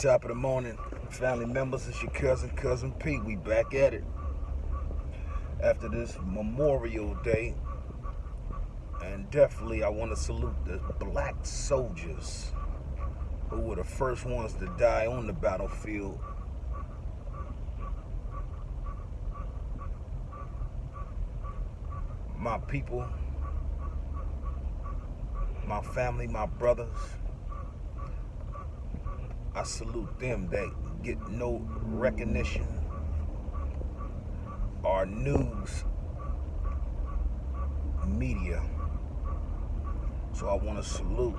Top of the morning, family members. It's your cousin Pete. We back at it after this Memorial Day, and definitely I want to salute the black soldiers who were the first ones to die on the battlefield. My people, my family, my brothers, I salute them that get no recognition or news media. So I want to salute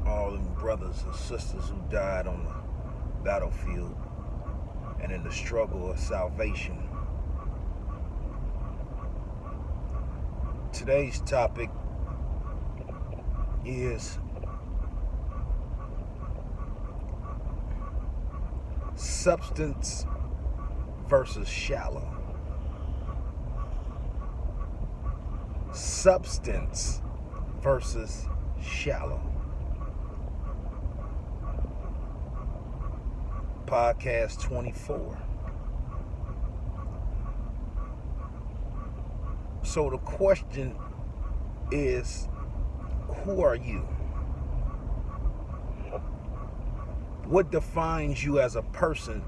all them brothers and sisters who died on the battlefield and in the struggle of salvation. Today's topic is substance versus shallow. Substance versus shallow. Podcast 24. So the question is, who are you? What defines you as a person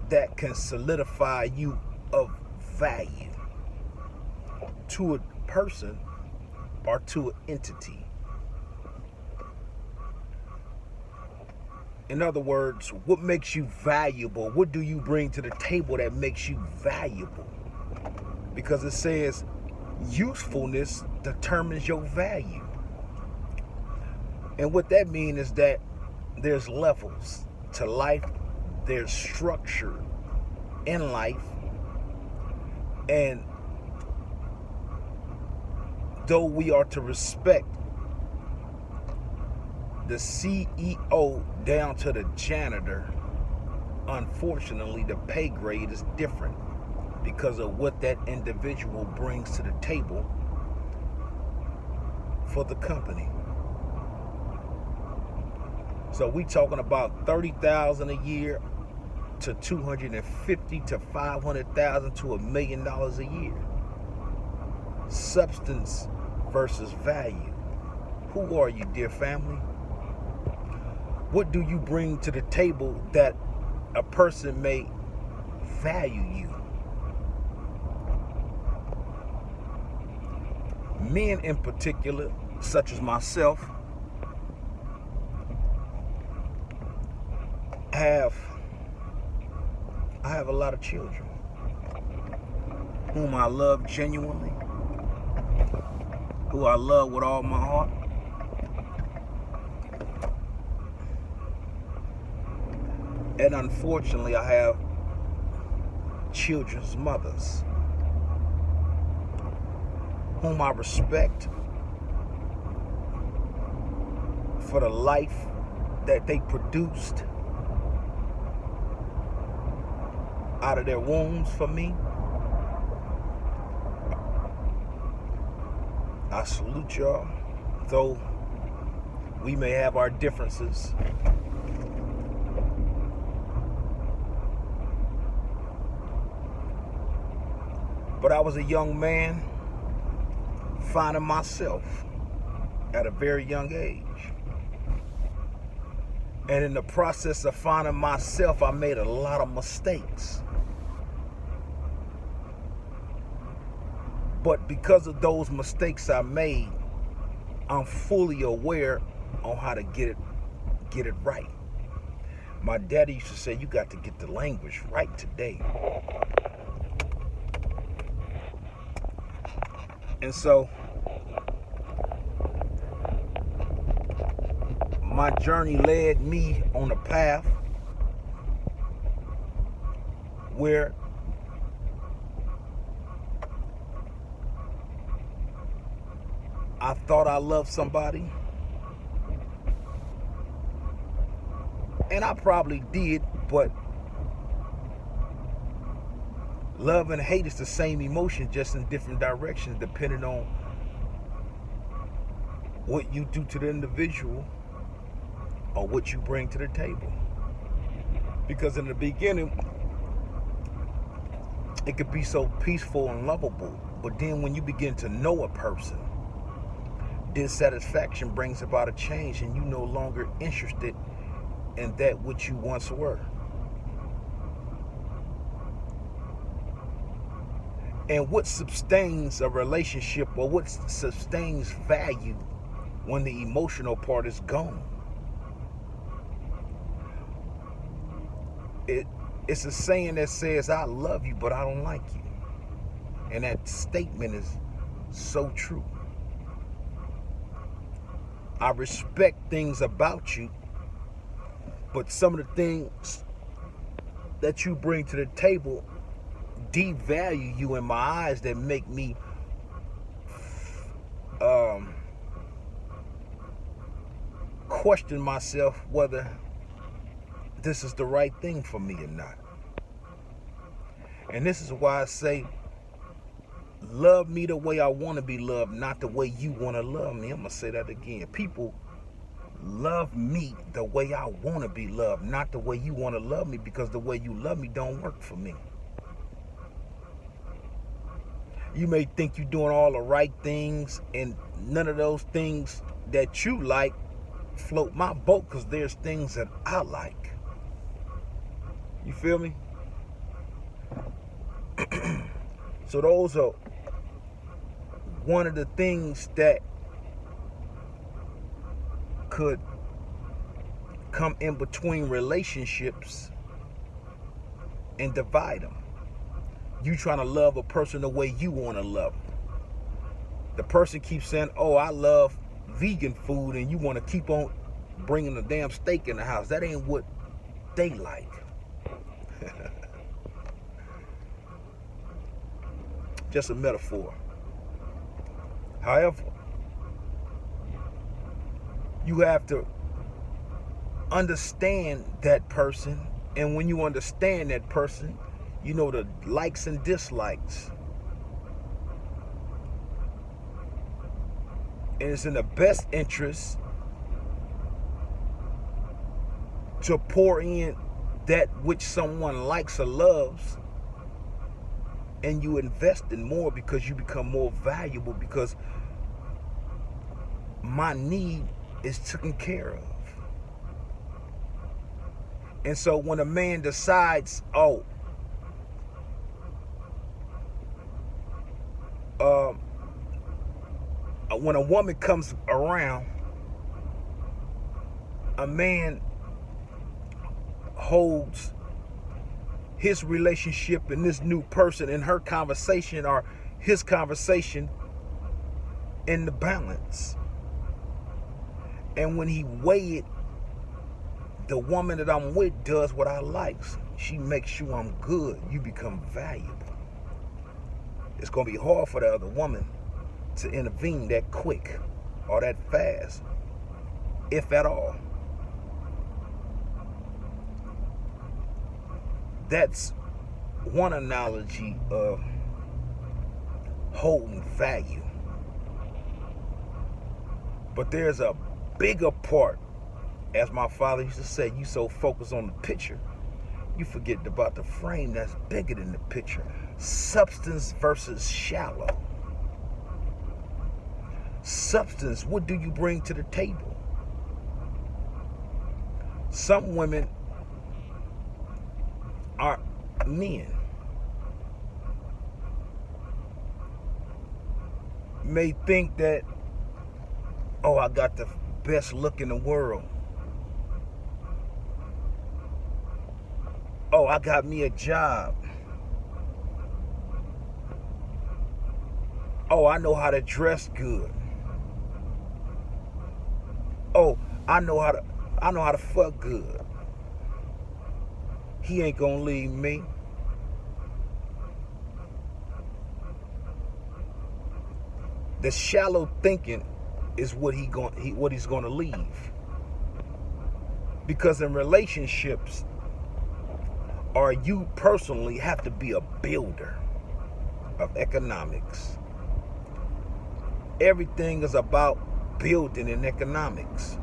that can solidify you of value to a person or to an entity? In other words, what makes you valuable? What do you bring to the table that makes you valuable? Because it says usefulness determines your value. And what that means is that there's levels to life, there's structure in life, and though we are to respect the CEO down to the janitor, unfortunately the pay grade is different because of what that individual brings to the table for the company. So we talking about $30,000 a year to $250,000 to $500,000 to $1 million a year. Substance versus value. Who are you, dear family? What do you bring to the table that a person may value you? Men in particular, such as myself, I have a lot of children whom I love genuinely, who I love with all my heart. And unfortunately, I have children's mothers whom I respect for the life that they produced out of their wombs for me. I salute y'all, though we may have our differences. But I was a young man finding myself at a very young age. And in the process of finding myself, I made a lot of mistakes. But because of those mistakes I made, I'm fully aware on how to get it right. My daddy used to say, you got to get the language right today. And so my journey led me on a path where I thought I loved somebody, and I probably did, but love and hate is the same emotion, just in different directions, depending on what you do to the individual or what you bring to the table. Because in the beginning, it could be so peaceful and lovable, but then when you begin to know a person, dissatisfaction brings about a change, and you're no longer interested in that which you once were. And what sustains a relationship, or what sustains value when the emotional part is gone? It's a saying that says, I love you, but I don't like you. And that statement is so true. I respect things about you, but some of the things that you bring to the table devalue you in my eyes, that make me question myself whether this is the right thing for me or not. And this is why I say, love me the way I want to be loved, not the way you want to love me. I'm going to say that again. People, love me the way I want to be loved, not the way you want to love me, because the way you love me don't work for me. You may think you're doing all the right things, and none of those things that you like float my boat, because there's things that I like. You feel me? So those are one of the things that could come in between relationships and divide them. You trying to love a person the way you want to love them. The person keeps saying, oh, I love vegan food, and you want to keep on bringing the damn steak in the house. That ain't what they like. Just a metaphor. However, you have to understand that person, and when you understand that person, you know the likes and dislikes. And it's in the best interest to pour in that which someone likes or loves, and you invest in more, because you become more valuable, because my need is taken care of. And so when a man decides, when a woman comes around, a man holds his relationship and this new person and her conversation, or his conversation, in the balance. And when he weigh it, the woman that I'm with does what I like. She makes sure I'm good. You become valuable. It's going to be hard for the other woman to intervene that quick or that fast, if at all. That's one analogy of holding value. But there's a bigger part. As my father used to say, you so focused on the picture, you forget about the frame that's bigger than the picture. Substance versus shallow. Substance, what do you bring to the table? Some women are men. May think that, oh, I got the best look in the world. Oh, I got me a job. Oh, I know how to dress good. Oh, I know how to fuck good. He ain't gonna leave me. The shallow thinking is what he's gonna leave. Because in relationships, or you personally have to be a builder of economics. Everything is about building in economics.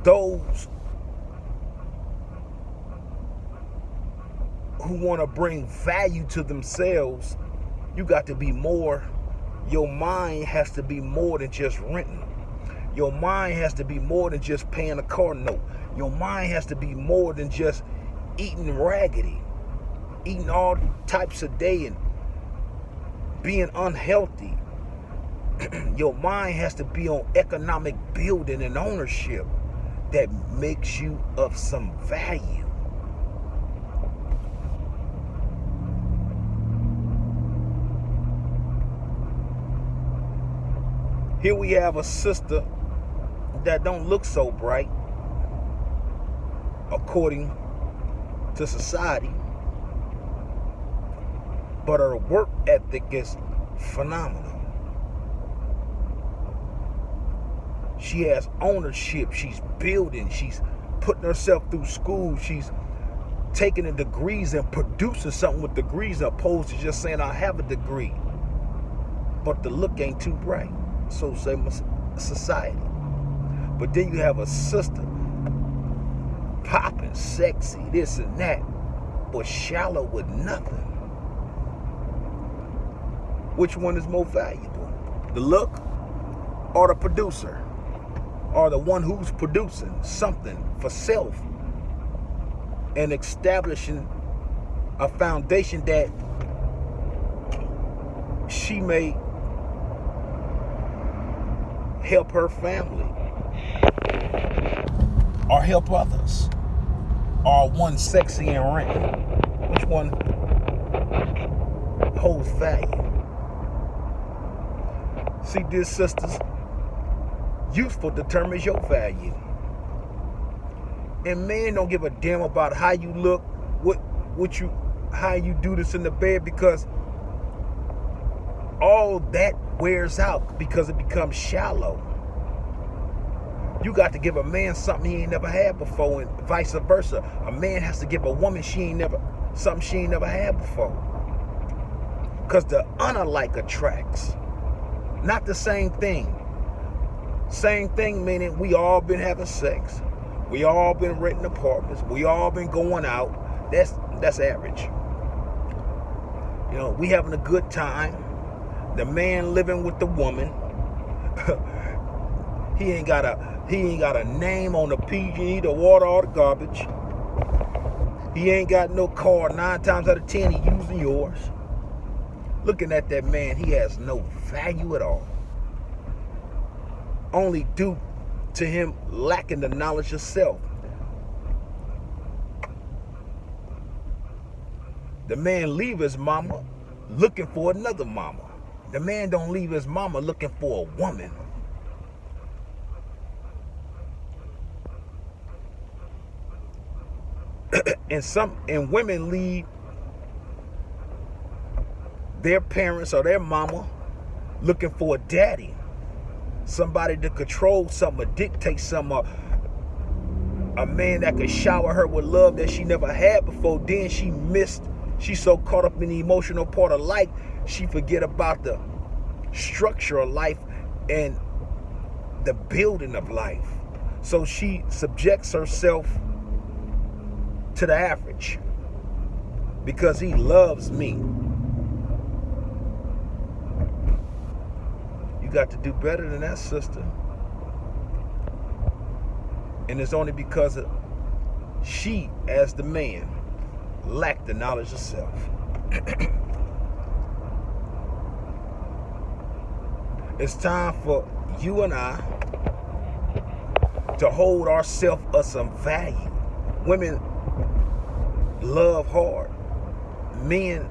those who want to bring value to themselves, you got to be more. Your mind has to be more than just renting. Your mind has to be more than just paying a car note. Your mind has to be more than just eating raggedy, eating all types of day and being unhealthy. Your mind has to be on economic building and ownership that makes you of some value. Here we have a sister that don't look so bright according to society, but her work ethic is phenomenal. She has ownership. She's building. She's putting herself through school. She's taking the degrees and producing something with degrees, opposed to just saying, I have a degree, but the look ain't too bright. So say society. But then you have a sister popping, sexy, this and that, but shallow with nothing. Which one is more valuable? The look or the producer? Or the one who's producing something for self and establishing a foundation that she may help her family or help others, or one sexy and rank? Which one holds value? See, dear sisters, useful determines your value. And men don't give a damn about how you look, how you do this in the bed, because all that wears out because it becomes shallow. You got to give a man something he ain't never had before, and vice versa. A man has to give a woman something she ain't never had before. Because the unalike attracts. Not the same thing. Same thing meaning we all been having sex. We all been renting apartments. We all been going out. That's average. You know, we having a good time. The man living with the woman. He ain't got a name on the PG, the water, or the garbage. He ain't got no car. 9 times out of 10, he using yours. Looking at that man, he has no value at all. Only due to him lacking the knowledge of self. The man leave his mama looking for another mama. The man don't leave his mama looking for a woman. and women leave their parents or their mama looking for a daddy. Somebody to control something, or dictate something, a man that could shower her with love that she never had before. Then she's so caught up in the emotional part of life, she forget about the structure of life and the building of life. So she subjects herself to the average because he loves me. You got to do better than that, sister. And it's only because she, as the man, lacked the knowledge of self. It's time for you and I to hold ourselves of some value. Women love hard. Men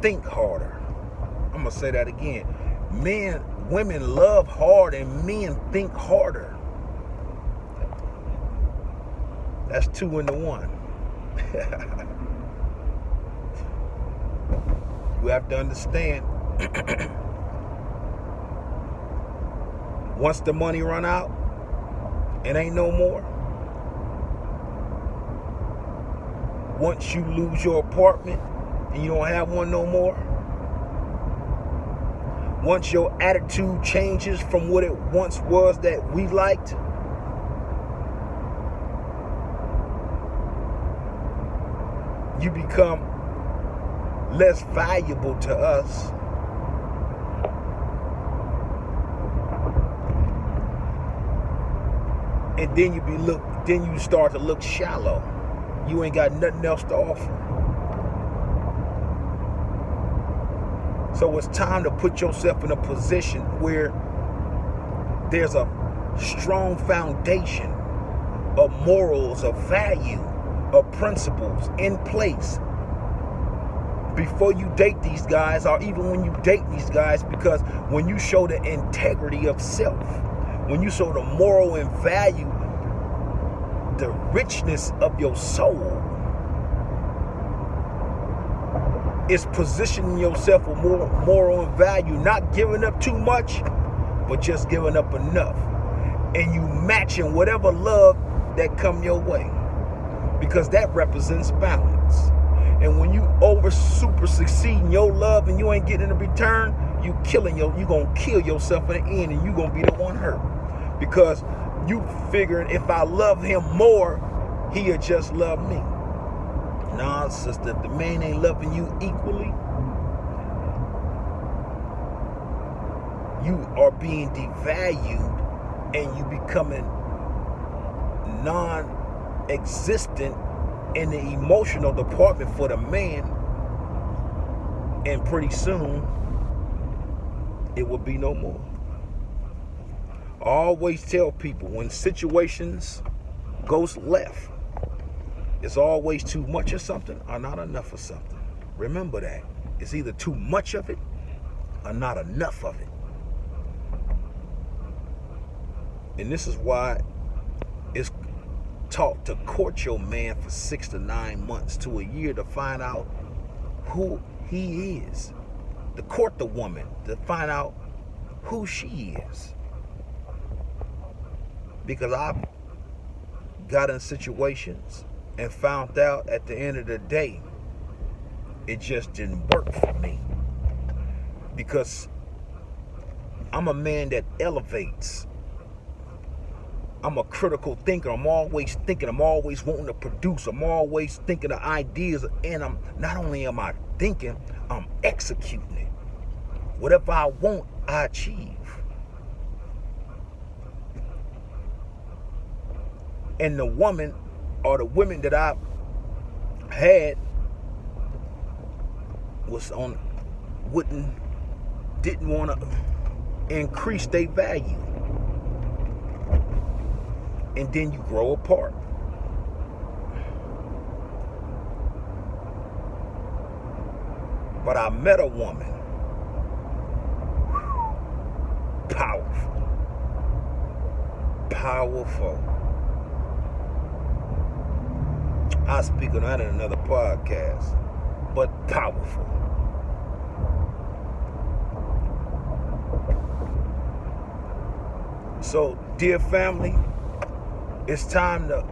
think harder. I'm going to say that again. Women love hard and men think harder. That's 2 into 1. You have to understand, once the money run out, it ain't no more. Once you lose your apartment and you don't have one no more, once your attitude changes from what it once was that we liked you become less valuable to us. And then you start to look shallow. You ain't got nothing else to offer. So it's time to put yourself in a position where there's a strong foundation of morals, of value, of principles in place before you date these guys, or even when you date these guys, because when you show the integrity of self, when you show the moral and value, the richness of your soul, it's positioning yourself with more moral and value, not giving up too much, but just giving up enough. And you matching whatever love that come your way, because that represents balance. And when you over super succeed in your love and you ain't getting a return, you gonna kill yourself in the end, and you gonna be the one hurt, because you figuring if I love him more, he'll just love me. Nah, sister, if the man ain't loving you equally, you are being devalued and you becoming non-existent in the emotional department for the man, and pretty soon it will be no more. I always tell people, when situations goes left, it's always too much of something or not enough of something. Remember that. It's either too much of it or not enough of it. And this is why it's taught to court your man for 6 to 9 months to a year to find out who he is. To court the woman to find out who she is. Because I've got in situations and found out at the end of the day, it just didn't work for me. Because I'm a man that elevates. I'm a critical thinker. I'm always thinking. I'm always wanting to produce. I'm always thinking of ideas. And I'm not only am I thinking, I'm executing it. Whatever I want, I achieve. And the woman or the women that I had didn't want to increase their value. And then you grow apart. But I met a woman, powerful. I'll speak on that in another podcast, but powerful. So, dear family, it's time to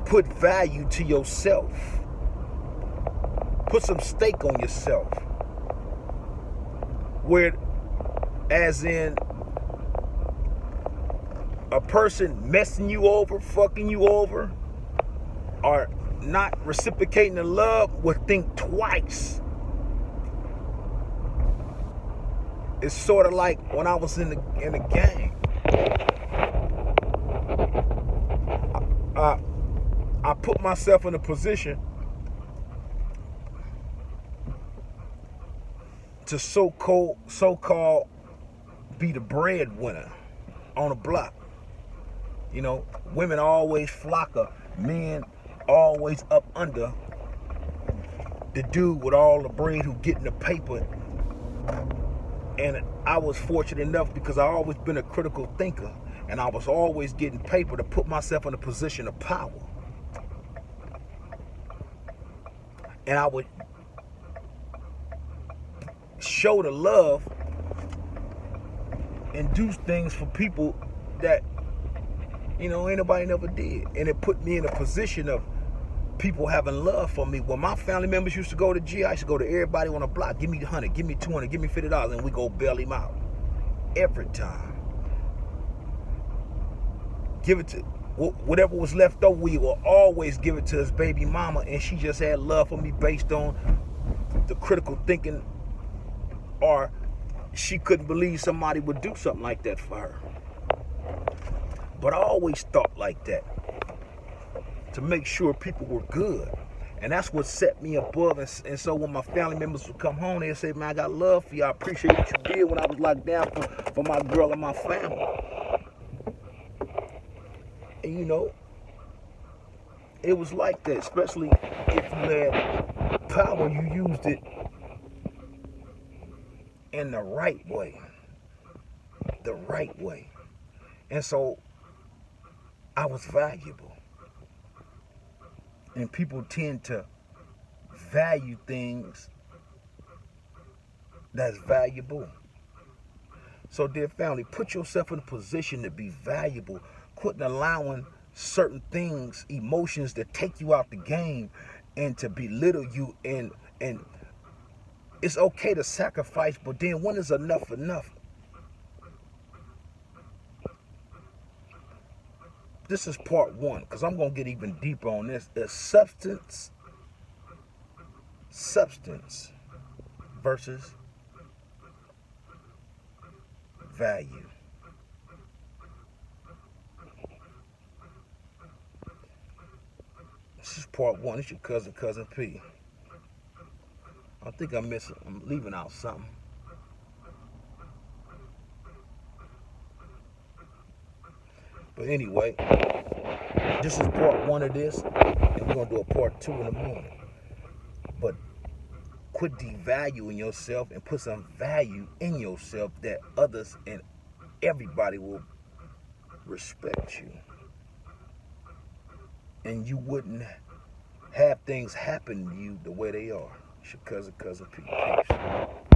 put value to yourself. Put some stake on yourself. Where, as in, a person messing you over, fucking you over, or not reciprocating the love would think twice. It's sort of like when I was in the gang. I put myself in a position to so-called be the breadwinner on the block. You know, women always flock of men always up under the dude with all the bread who getting the paper. And I was fortunate enough because I always been a critical thinker, and I was always getting paper to put myself in a position of power. And I would show the love and do things for people that, you know, ain't nobody never did. And it put me in a position of people having love for me. When my family members used to go to jail, I used to go to everybody on the block. Give me 100, give me 200, give me $50, and we go bail him out. Every time. whatever was left over, we will always give it to his baby mama, and she just had love for me based on the critical thinking, or she couldn't believe somebody would do something like that for her. But I always thought like that, to make sure people were good. And that's what set me above. And so when my family members would come home, they'd say, man, I got love for you. I appreciate what you did when I was locked down for my girl and my family. And you know, it was like that, especially if you had power, you used it in the right way. The right way. And so I was valuable. And people tend to value things that's valuable. So, dear family, put yourself in a position to be valuable. Quit allowing certain things, emotions that take you out the game and to belittle you. And it's okay to sacrifice, but then when is enough enough? This is part one, because I'm going to get even deeper on this. It's substance versus value. This is part one. It's your cousin P. I think I'm leaving out something. But anyway, this is part one of this, and we're going to do a part two in the morning. But quit devaluing yourself and put some value in yourself that others and everybody will respect you. And you wouldn't have things happen to you the way they are. It's your cousin P. Peace.